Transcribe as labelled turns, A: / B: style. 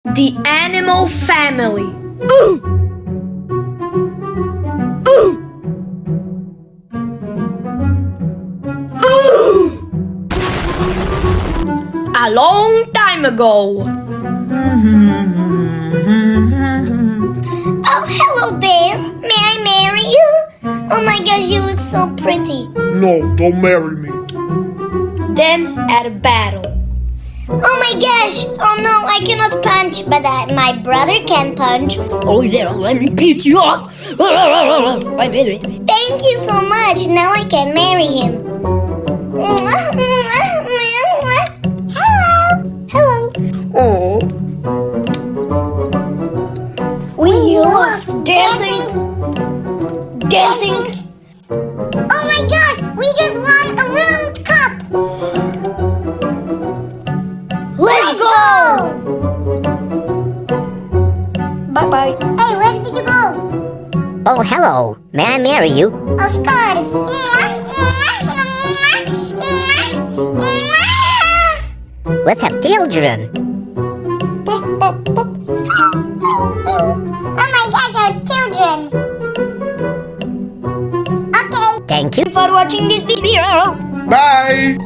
A: The animal family. A long time ago.
B: Oh, hello there. May I marry you? Oh my gosh, you look so pretty.
C: No, don't marry me.
A: Then at a battle.
B: Oh my gosh! Oh no, I cannot punch, but my brother can punch.
A: Oh yeah, let me beat you up. I did it.
B: Thank you so much. Now I can marry him. Hello.
C: Oh,
B: We love dancing. Dancing. Oh my gosh! We just won a World Cup. Let's go!
A: Bye-bye.
B: Hey, where did you go?
D: Oh, hello. May I marry you?
B: Of course.
D: Let's have children.
A: Pop, pop, pop.
B: Oh my gosh, our children. Okay.
D: Thank you.
A: For watching this video.
C: bye.